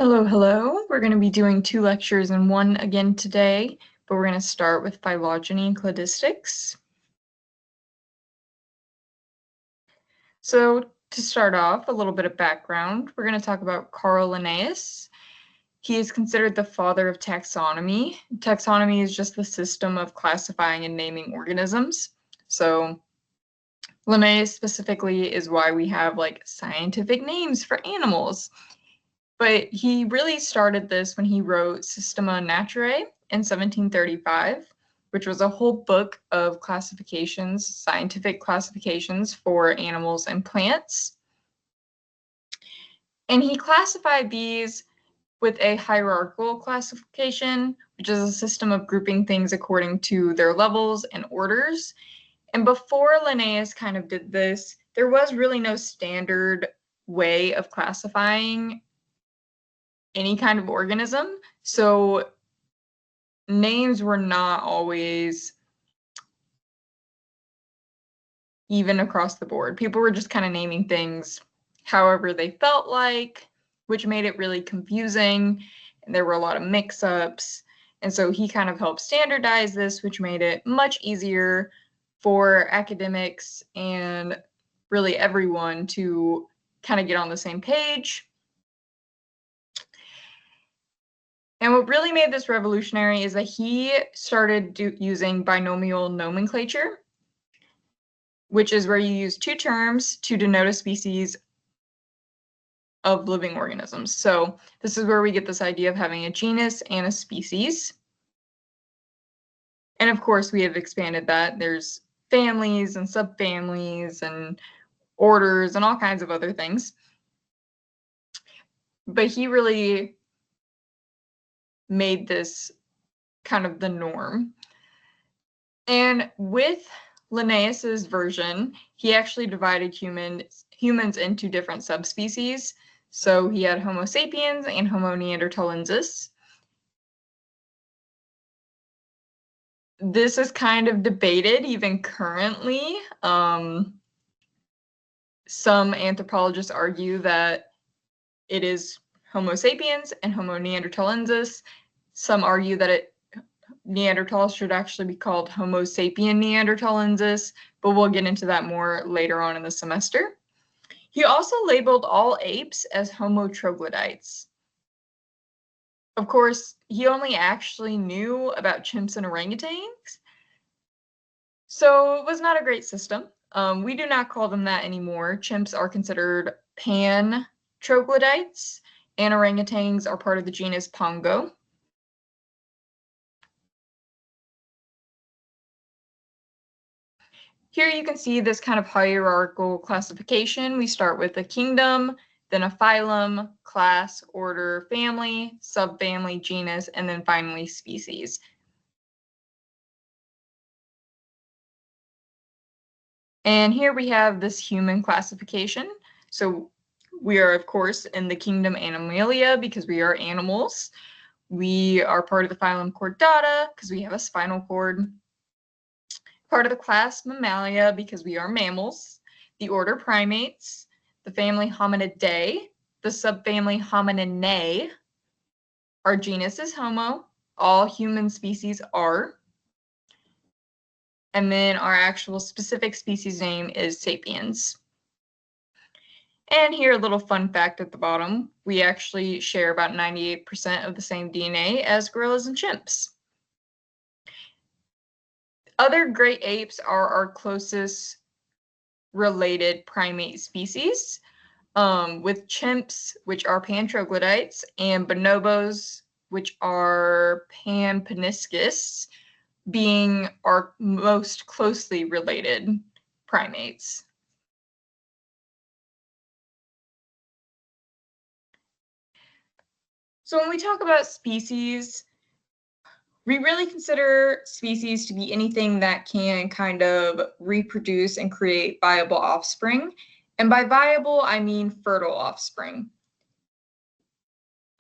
Hello, hello. We're going to be doing 2 lectures in one again today, but we're going to start with phylogeny and cladistics. So to start off, a little bit of background. We're going to talk about Carl Linnaeus. He is considered the father of taxonomy. Taxonomy is just the system of classifying and naming organisms. So Linnaeus specifically is why we have like scientific names for animals. But he really started this when he wrote Systema Naturae in 1735, which was a whole book of classifications, scientific classifications for animals and plants. And he classified these with a hierarchical classification, which is a system of grouping things according to their levels and orders. And before Linnaeus kind of did this, there was really no standard way of classifying any kind of organism. So names were not always even across the board. People were just kind of naming things however they felt like, which made it really confusing. And there were a lot of mix-ups. And so he kind of helped standardize this, which made it much easier for academics and really everyone to kind of get on the same page. And what really made this revolutionary is that he started using binomial nomenclature, which is where you use two terms to denote a species of living organisms. So this is where we get this idea of having a genus and a species. And of course, we have expanded that. There's families and subfamilies and orders and all kinds of other things. But he really made this kind of the norm. And with Linnaeus's version, he actually divided humans into different subspecies. So he had Homo sapiens and Homo neanderthalensis. This is kind of debated even currently. Some anthropologists argue that it is Homo sapiens and Homo neanderthalensis. Some argue that Neanderthal should actually be called Homo sapien neanderthalensis, but we'll get into that more later on in the semester. He also labeled all apes as Homo troglodytes. Of course, he only actually knew about chimps and orangutans, so it was not a great system. We do not call them that anymore. Chimps are considered pan-troglodytes, and orangutans are part of the genus Pongo. Here you can see this kind of hierarchical classification. We start with a kingdom, then a phylum, class, order, family, subfamily, genus, and then finally species. And here we have this human classification. So we are, of course, in the kingdom Animalia because we are animals. We are part of the phylum Chordata because we have a spinal cord. Part of the class Mammalia because we are mammals. The order Primates. The family Hominidae. The subfamily Homininae. Our genus is Homo. All human species are. And then our actual specific species name is Sapiens. And here, a little fun fact at the bottom. We actually share about 98% of the same DNA as gorillas and chimps. Other great apes are our closest related primate species, with chimps, which are pan-troglodytes, and bonobos, which are pan-paniscus, being our most closely related primates. So when we talk about species, we really consider species to be anything that can kind of reproduce and create viable offspring. And by viable, I mean fertile offspring.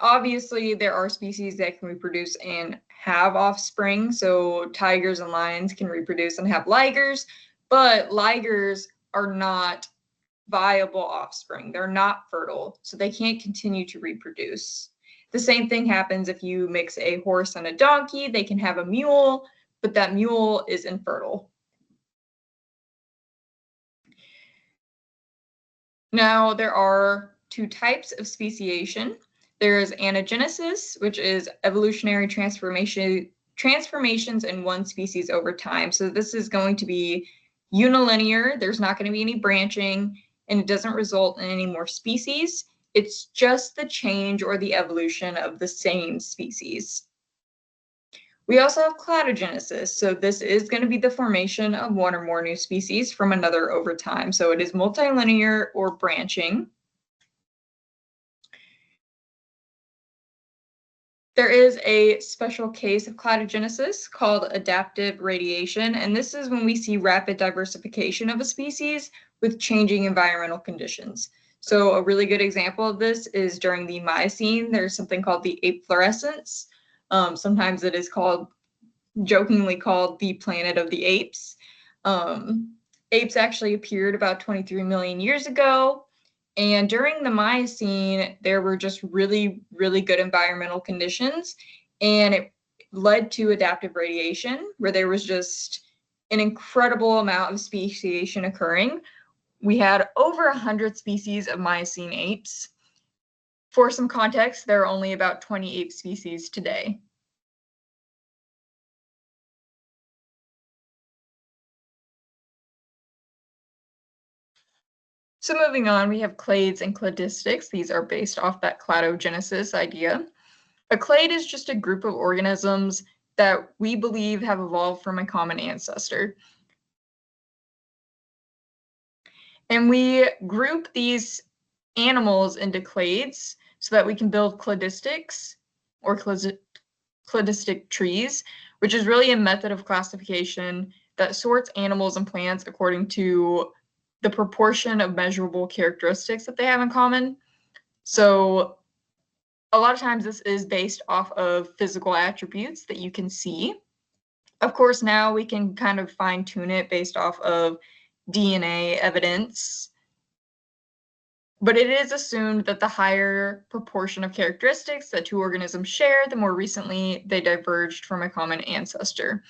Obviously, there are species that can reproduce and have offspring. So tigers and lions can reproduce and have ligers, but ligers are not viable offspring. They're not fertile, so they can't continue to reproduce. The same thing happens if you mix a horse and a donkey. They can have a mule, but that mule is infertile. Now, there are two types of speciation. There is anagenesis, which is evolutionary transformations in one species over time. So this is going to be unilinear. There's not going to be any branching, and it doesn't result in any more species. It's just the change or the evolution of the same species. We also have cladogenesis. So this is going to be the formation of one or more new species from another over time. So it is multilinear or branching. There is a special case of cladogenesis called adaptive radiation, and this is when we see rapid diversification of a species with changing environmental conditions. So a really good example of this is during the Miocene. There's something called the ape fluorescence. Sometimes it is jokingly called the planet of the apes. Apes actually appeared about 23 million years ago. And during the Miocene, there were just really, really good environmental conditions. And it led to adaptive radiation, where there was just an incredible amount of speciation occurring. We had over 100 species of Miocene apes. For some context, there are only about 20 ape species today. So moving on, we have clades and cladistics. These are based off that cladogenesis idea. A clade is just a group of organisms that we believe have evolved from a common ancestor. And we group these animals into clades so that we can build cladistics or cladistic trees, which is really a method of classification that sorts animals and plants according to the proportion of measurable characteristics that they have in common. So a lot of times this is based off of physical attributes that you can see. Of course, now we can kind of fine tune it based off of DNA evidence, but it is assumed that the higher proportion of characteristics that two organisms share, the more recently they diverged from a common ancestor.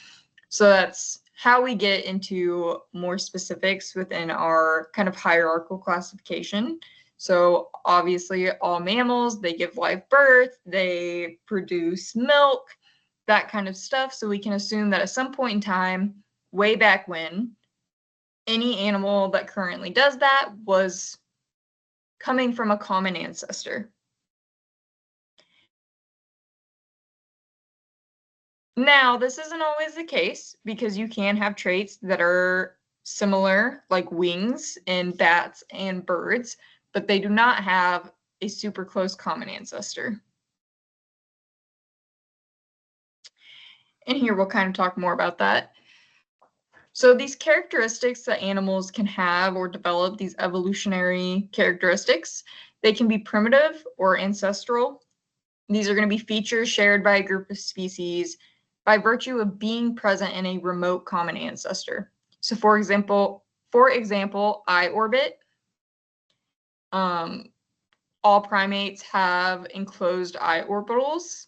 So that's how we get into more specifics within our kind of hierarchical classification. So obviously all mammals, they give live birth, they produce milk, that kind of stuff. So we can assume that at some point in time, way back when, any animal that currently does that was coming from a common ancestor. Now, this isn't always the case because you can have traits that are similar, like wings in bats and birds, but they do not have a super close common ancestor. And here we'll kind of talk more about that. So these characteristics that animals can have or develop, these evolutionary characteristics, they can be primitive or ancestral. These are going to be features shared by a group of species by virtue of being present in a remote common ancestor. So for example, eye orbit. All primates have enclosed eye orbitals,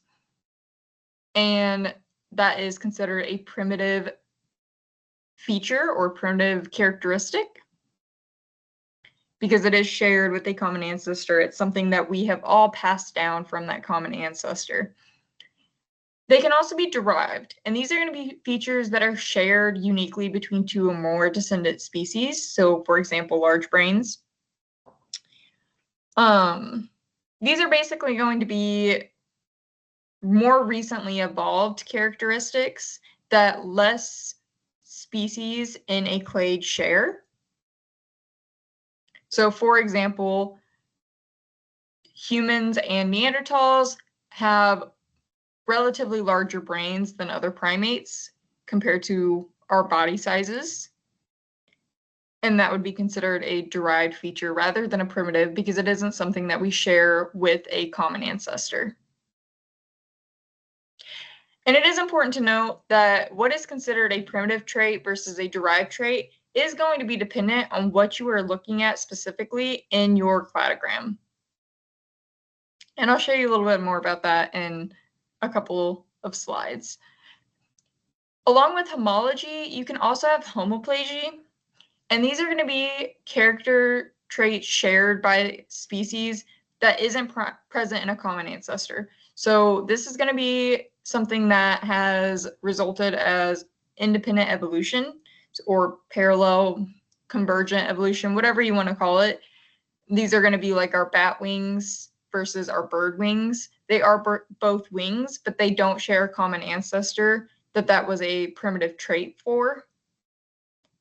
and that is considered a primitive feature or primitive characteristic because it is shared with a common ancestor. It's something that we have all passed down from that common ancestor. They can also be derived, and these are going to be features that are shared uniquely between two or more descendant species. So, for example, large brains. These are basically going to be more recently evolved characteristics that less species in a clade share. So, for example, humans and Neanderthals have relatively larger brains than other primates compared to our body sizes. And that would be considered a derived feature rather than a primitive because it isn't something that we share with a common ancestor. And it is important to note that what is considered a primitive trait versus a derived trait is going to be dependent on what you are looking at specifically in your cladogram. And I'll show you a little bit more about that in a couple of slides. Along with homology, you can also have homoplasy, and these are going to be character traits shared by species that isn't present in a common ancestor. So this is going to be something that has resulted as independent evolution or parallel convergent evolution, whatever you want to call it. These are going to be like our bat wings versus our bird wings. They are both wings, but they don't share a common ancestor that was a primitive trait for.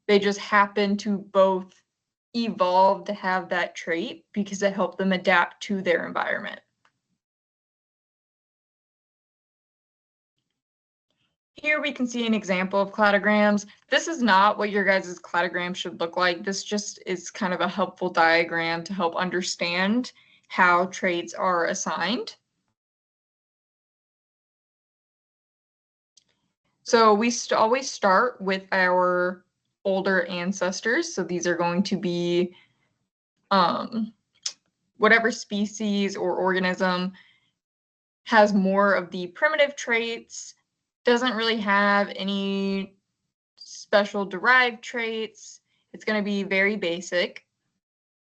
They just happen to both evolve to have that trait because it helped them adapt to their environment. Here we can see an example of cladograms. This is not what your guys' cladogram should look like. This just is kind of a helpful diagram to help understand how traits are assigned. So we always start with our older ancestors. So these are going to be whatever species or organism has more of the primitive traits, doesn't really have any special derived traits. It's going to be very basic.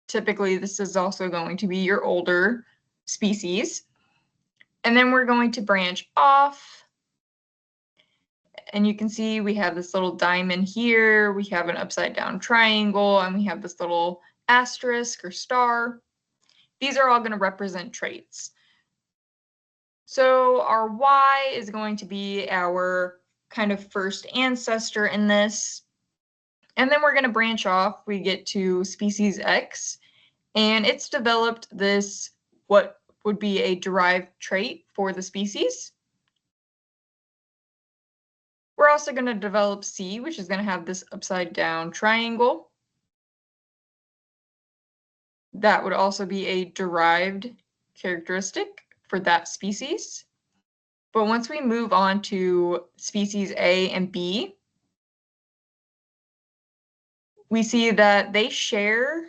Typically, this is also going to be your older species. And then we're going to branch off. And you can see we have this little diamond here. We have an upside down triangle, and we have this little asterisk or star. These are all going to represent traits. So our Y is going to be our kind of first ancestor in this. And then we're going to branch off. We get to species X, and it's developed this, what would be a derived trait for the species. We're also going to develop C, which is going to have this upside down triangle. That would also be a derived characteristic for that species. But once we move on to species A and B, we see that they share,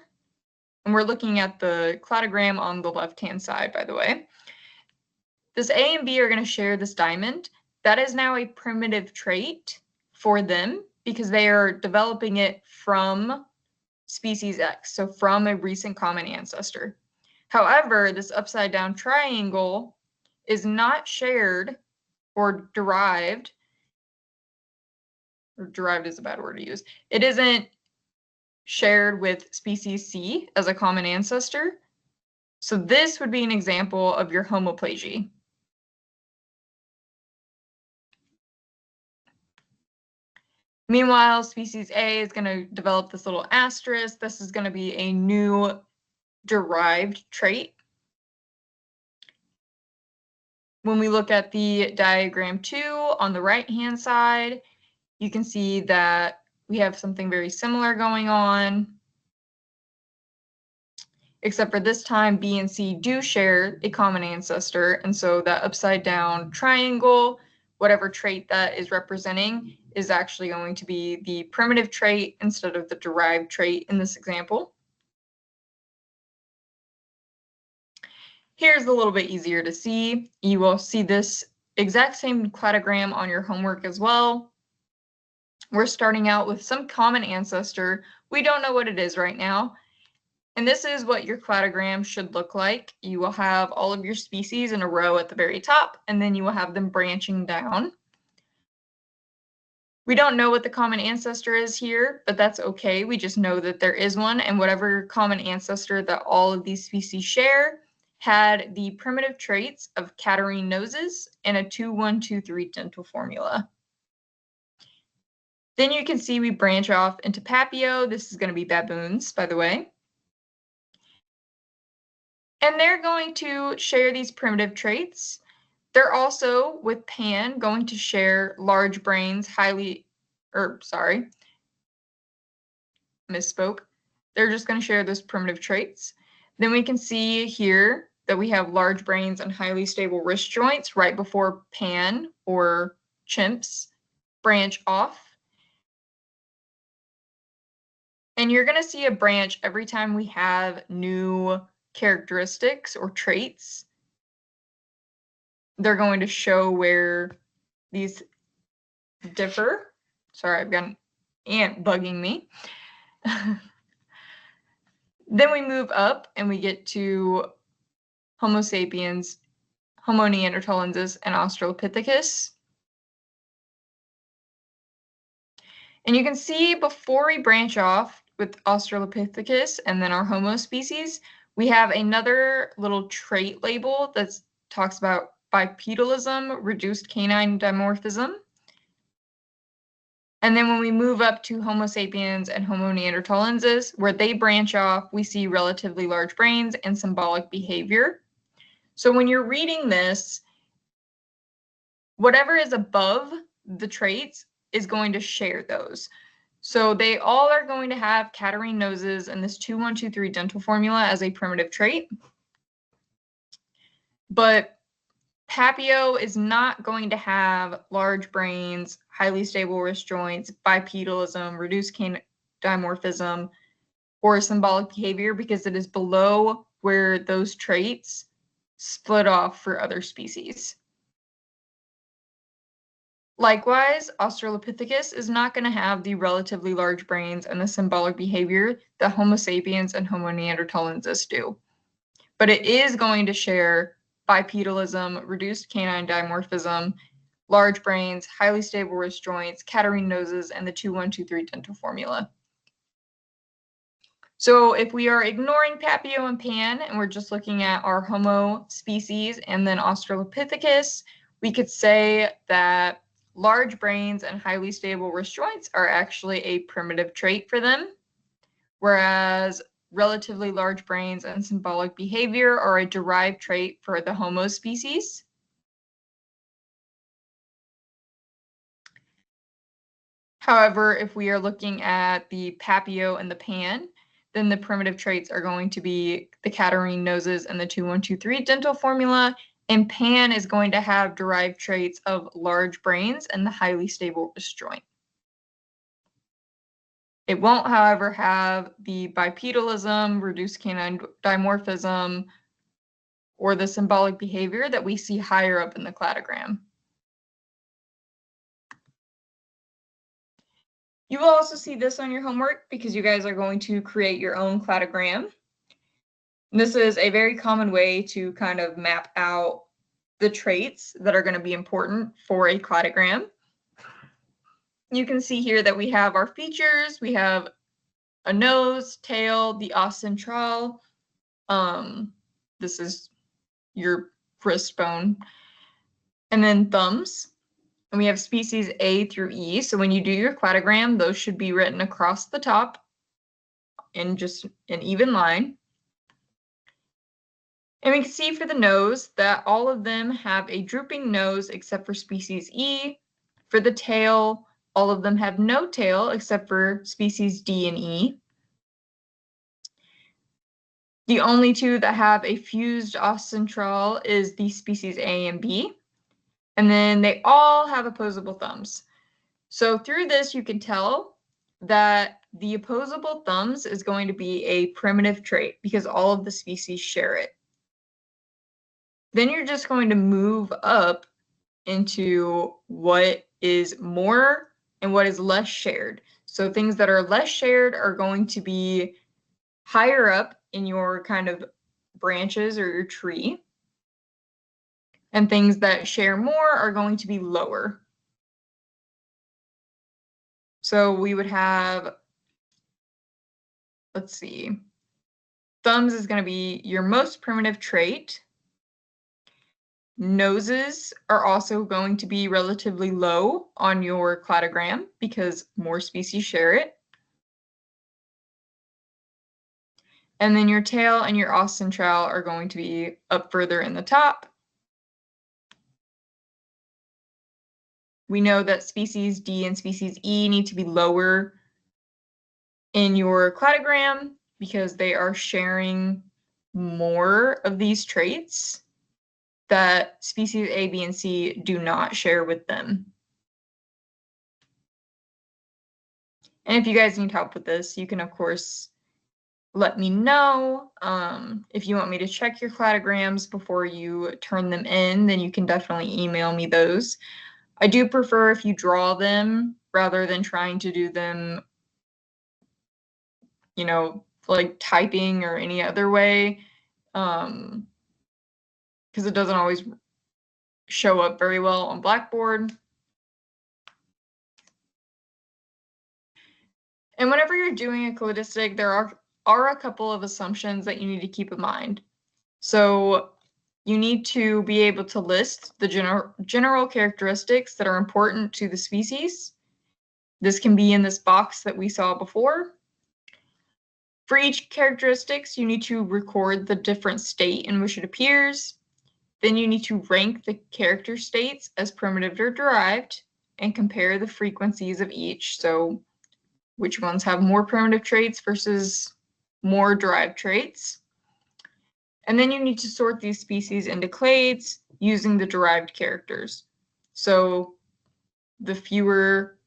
and we're looking at the cladogram on the left-hand side, by the way. This A and B are going to share this diamond. That is now a primitive trait for them because they are developing it from species X, so from a recent common ancestor. However, this upside down triangle is not shared or derived is a bad word to use. It isn't shared with species C as a common ancestor. So this would be an example of your homoplasy. Meanwhile, species A is going to develop this little asterisk. This is going to be a new derived trait. When we look at the diagram 2 on the right-hand side, you can see that we have something very similar going on, except for this time B and C do share a common ancestor, and so that upside down triangle, whatever trait that is representing, is actually going to be the primitive trait instead of the derived trait in this example. Here's a little bit easier to see. You will see this exact same cladogram on your homework as well. We're starting out with some common ancestor. We don't know what it is right now. And this is what your cladogram should look like. You will have all of your species in a row at the very top, and then you will have them branching down. We don't know what the common ancestor is here, but that's okay. We just know that there is one, and whatever common ancestor that all of these species share had the primitive traits of Catarrhine noses and a 2-1-2-3 dental formula. Then you can see we branch off into Papio. This is going to be baboons, by the way. And they're going to share these primitive traits. They're also, with Pan, going to share large brains, misspoke. They're just going to share those primitive traits. Then we can see here that we have large brains and highly stable wrist joints right before Pan or chimps branch off. And you're going to see a branch every time we have new characteristics or traits they're going to show where these differ. Sorry, I've got an ant bugging me. Then we move up and we get to Homo sapiens, Homo neanderthalensis, and Australopithecus. And you can see before we branch off with Australopithecus and then our Homo species, we have another little trait label that talks about bipedalism, reduced canine dimorphism. And then when we move up to Homo sapiens and Homo neanderthalensis, where they branch off, we see relatively large brains and symbolic behavior. So when you're reading this, whatever is above the traits is going to share those. So they all are going to have Catarrhine noses and this 2, 1, 2, 3 dental formula as a primitive trait. But Papio is not going to have large brains, highly stable wrist joints, bipedalism, reduced canine dimorphism, or symbolic behavior because it is below where those traits split off for other species. Likewise, Australopithecus is not going to have the relatively large brains and the symbolic behavior that Homo sapiens and Homo neanderthalensis do. But it is going to share bipedalism, reduced canine dimorphism, large brains, highly stable wrist joints, Catarrhine noses, and the 2, 1, 2, 3 dental formula. So if we are ignoring Papio and Pan and we're just looking at our Homo species and then Australopithecus, we could say that large brains and highly stable wrist joints are actually a primitive trait for them, whereas relatively large brains and symbolic behavior are a derived trait for the Homo species. However, if we are looking at the Papio and the Pan, then the primitive traits are going to be the Catarrhine noses and the 2, 1, 2, 3 dental formula, and Pan is going to have derived traits of large brains and the highly stable wrist joint. It won't, however, have the bipedalism, reduced canine dimorphism, or the symbolic behavior that we see higher up in the cladogram. You will also see this on your homework because you guys are going to create your own cladogram. This is a very common way to kind of map out the traits that are going to be important for a cladogram. You can see here that we have our features. We have a nose, tail, the os centrale. This is your wrist bone. And then thumbs. And we have species A through E. So when you do your cladogram, those should be written across the top in just an even line. And we can see for the nose that all of them have a drooping nose except for species E. For the tail, all of them have no tail except for species D and E. The only two that have a fused os centrale is the species A and B. And then they all have opposable thumbs. So through this, you can tell that the opposable thumbs is going to be a primitive trait because all of the species share it. Then you're just going to move up into what is more and what is less shared. So things that are less shared are going to be higher up in your kind of branches or your tree. And things that share more are going to be lower. So we would have, let's see, thumbs is going to be your most primitive trait. Noses are also going to be relatively low on your cladogram because more species share it. And then your tail and your os centrale are going to be up further in the top. We know that species D and species E need to be lower in your cladogram because they are sharing more of these traits that species A, B, and C do not share with them. And if you guys need help with this, you can, of course, let me know. If you want me to check your cladograms before you turn them in, then you can definitely email me those. I do prefer if you draw them rather than trying to do them, you know, like typing or any other way, because it doesn't always show up very well on Blackboard. And whenever you're doing a cladistic, there are a couple of assumptions that you need to keep in mind. So you need to be able to list the general characteristics that are important to the species. This can be in this box that we saw before. For each characteristics, you need to record the different state in which it appears. Then you need to rank the character states as primitive or derived and compare the frequencies of each. So which ones have more primitive traits versus more derived traits. And then you need to sort these species into clades using the derived characters. So the fewer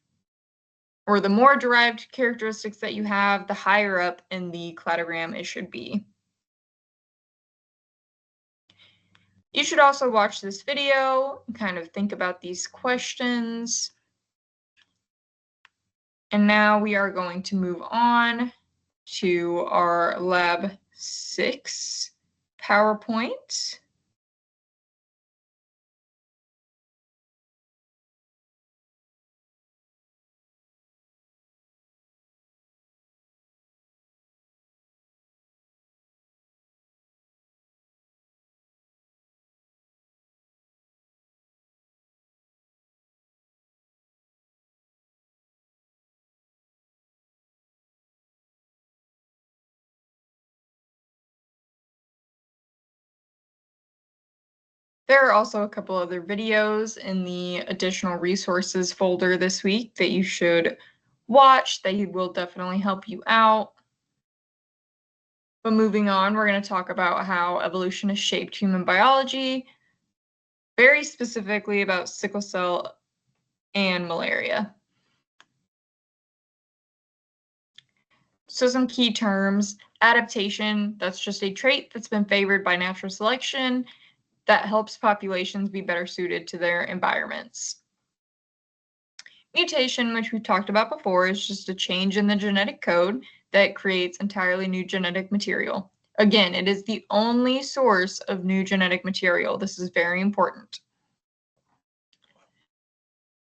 or the more derived characteristics that you have, the higher up in the cladogram it should be. You should also watch this video and kind of think about these questions. And now we are going to move on to our Lab 6 PowerPoint. There are also a couple other videos in the additional resources folder this week that you should watch. They will definitely help you out. But moving on, we're going to talk about how evolution has shaped human biology, very specifically about sickle cell and malaria. So some key terms: adaptation, that's just a trait that's been favored by natural selection that helps populations be better suited to their environments. Mutation, which we've talked about before, is just a change in the genetic code that creates entirely new genetic material. Again, it is the only source of new genetic material. This is very important.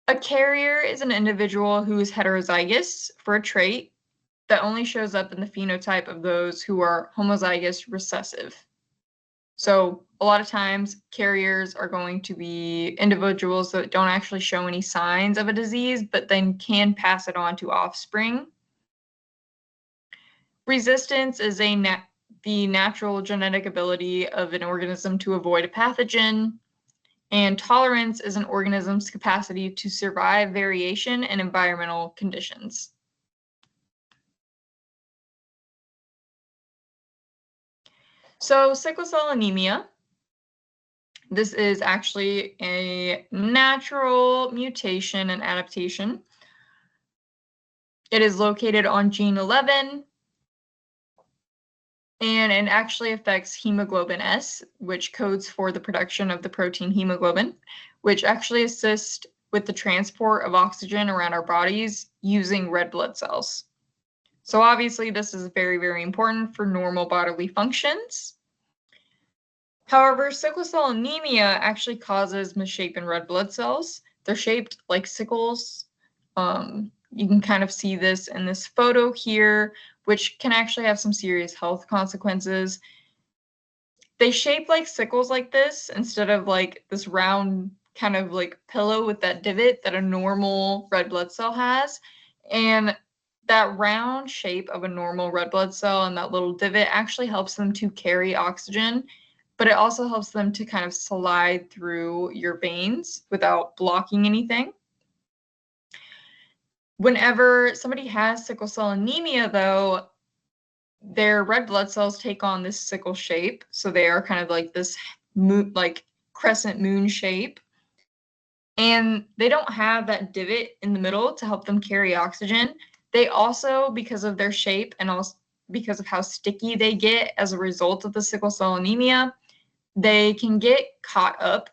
A carrier is an individual who is heterozygous for a trait that only shows up in the phenotype of those who are homozygous recessive. So a lot of times carriers are going to be individuals that don't actually show any signs of a disease, but then can pass it on to offspring. Resistance is the natural genetic ability of an organism to avoid a pathogen. And tolerance is an organism's capacity to survive variation in environmental conditions. So sickle cell anemia, this is actually a natural mutation and adaptation. It is located on gene 11, and it actually affects hemoglobin S, which codes for the production of the protein hemoglobin, which actually assists with the transport of oxygen around our bodies using red blood cells. So obviously this is very, very important for normal bodily functions. However, sickle cell anemia actually causes misshapen red blood cells. They're shaped like sickles. You can kind of see this in this photo here, which can actually have some serious health consequences. They shape like sickles like this instead of like this round kind of like pillow with that divot that a normal red blood cell has. And that round shape of a normal red blood cell and that little divot actually helps them to carry oxygen, but it also helps them to kind of slide through your veins without blocking anything. Whenever somebody has sickle cell anemia, though, their red blood cells take on this sickle shape. So they are kind of like this like crescent moon shape. And they don't have that divot in the middle to help them carry oxygen. They also, because of their shape and also because of how sticky they get as a result of the sickle cell anemia, they can get caught up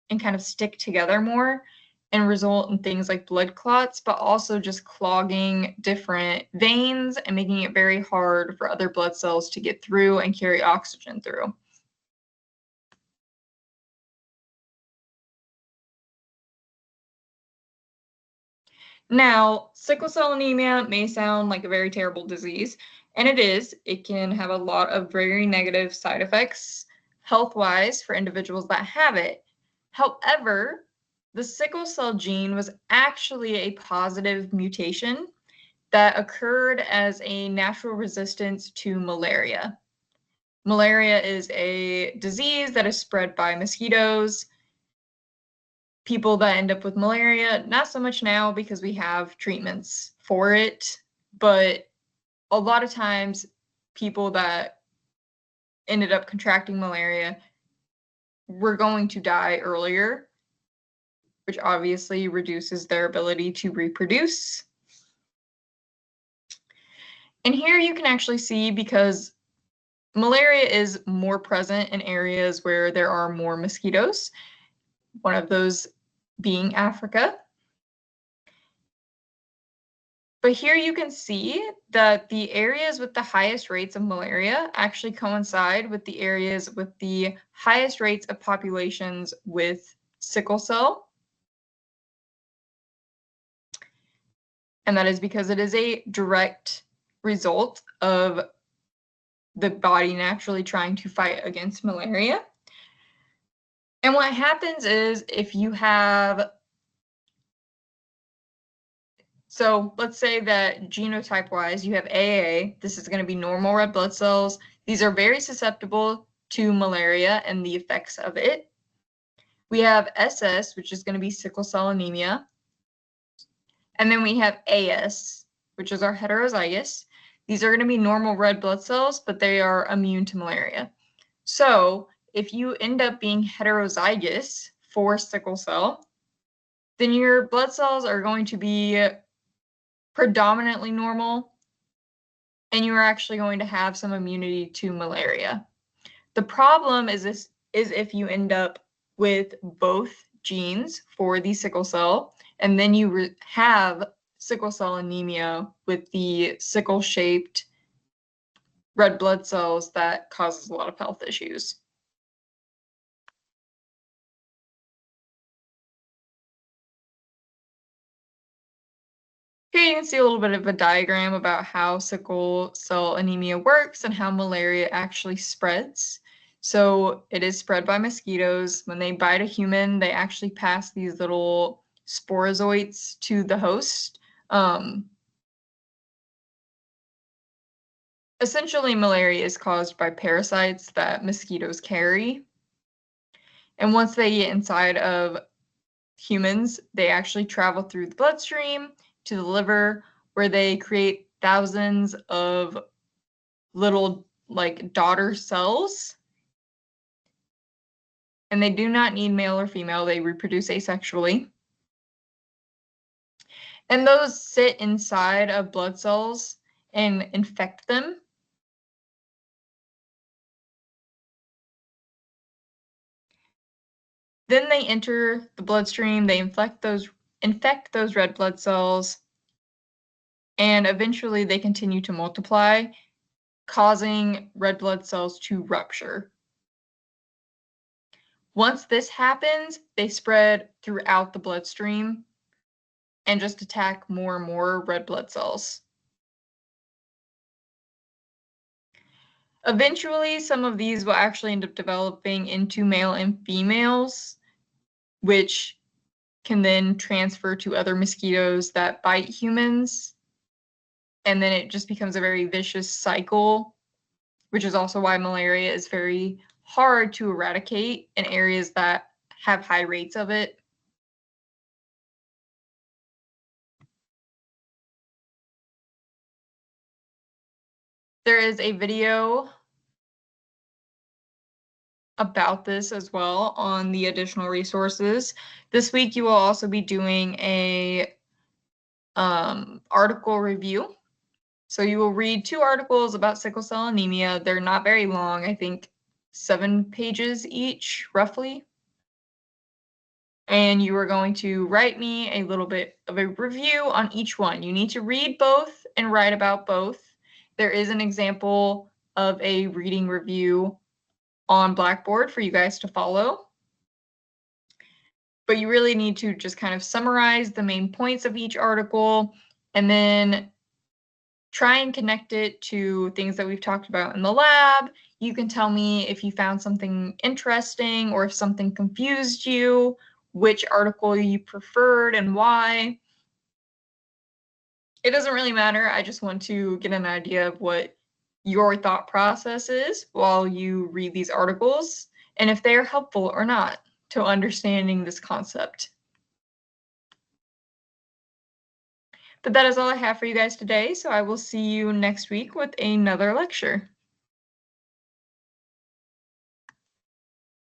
and kind of stick together more and result in things like blood clots, but also just clogging different veins and making it very hard for other blood cells to get through and carry oxygen through. Now, sickle cell anemia may sound like a very terrible disease, and it is. It can have a lot of very negative side effects health-wise for individuals that have it. However, the sickle cell gene was actually a positive mutation that occurred as a natural resistance to malaria. Malaria is a disease that is spread by mosquitoes. People that end up with malaria, not so much now because we have treatments for it, but a lot of times people that ended up contracting malaria were going to die earlier, which obviously reduces their ability to reproduce. And here you can actually see, because malaria is more present in areas where there are more mosquitoes, one of those being Africa. But here you can see that the areas with the highest rates of malaria actually coincide with the areas with the highest rates of populations with sickle cell. And that is because it is a direct result of the body naturally trying to fight against malaria. And what happens is, if you have, so let's say that genotype-wise you have AA, this is going to be normal red blood cells. These are very susceptible to malaria and the effects of it. We have SS, which is going to be sickle cell anemia. And then we have AS, which is our heterozygous. These are going to be normal red blood cells, but they are immune to malaria. So if you end up being heterozygous for sickle cell, then your blood cells are going to be predominantly normal, and you are actually going to have some immunity to malaria. The problem is if you end up with both genes for the sickle cell, and then you have sickle cell anemia with the sickle-shaped red blood cells that causes a lot of health issues. Here you can see a little bit of a diagram about how sickle cell anemia works and how malaria actually spreads. So it is spread by mosquitoes. When they bite a human, they actually pass these little sporozoites to the host. Essentially, malaria is caused by parasites that mosquitoes carry. And once they get inside of humans, they actually travel through the bloodstream to the liver, where they create thousands of little like daughter cells. And they do not need male or female, they reproduce asexually. And those sit inside of blood cells and infect them. Then they enter the bloodstream, they infect those red blood cells, and eventually they continue to multiply, causing red blood cells to rupture. Once this happens, they spread throughout the bloodstream and just attack more and more red blood cells. Eventually, some of these will actually end up developing into male and females, which can then transfer to other mosquitoes that bite humans. And then it just becomes a very vicious cycle, which is also why malaria is very hard to eradicate in areas that have high rates of it. There is a video about this as well on the additional resources. This week you will also be doing a article review So you will read 2 articles about sickle cell anemia. They're not very long, I think 7 pages each, roughly. And you are going to write me a little bit of a review on each one. You need to read both and write about both. There is an example of a reading review on Blackboard for you guys to follow. But you really need to just kind of summarize the main points of each article and then try and connect it to things that we've talked about in the lab. You can tell me if you found something interesting or if something confused you, which article you preferred and why. It doesn't really matter. I just want to get an idea of what your thought process is while you read these articles and if they are helpful or not to understanding this concept. But that is all I have for you guys today, so I will see you next week with another lecture.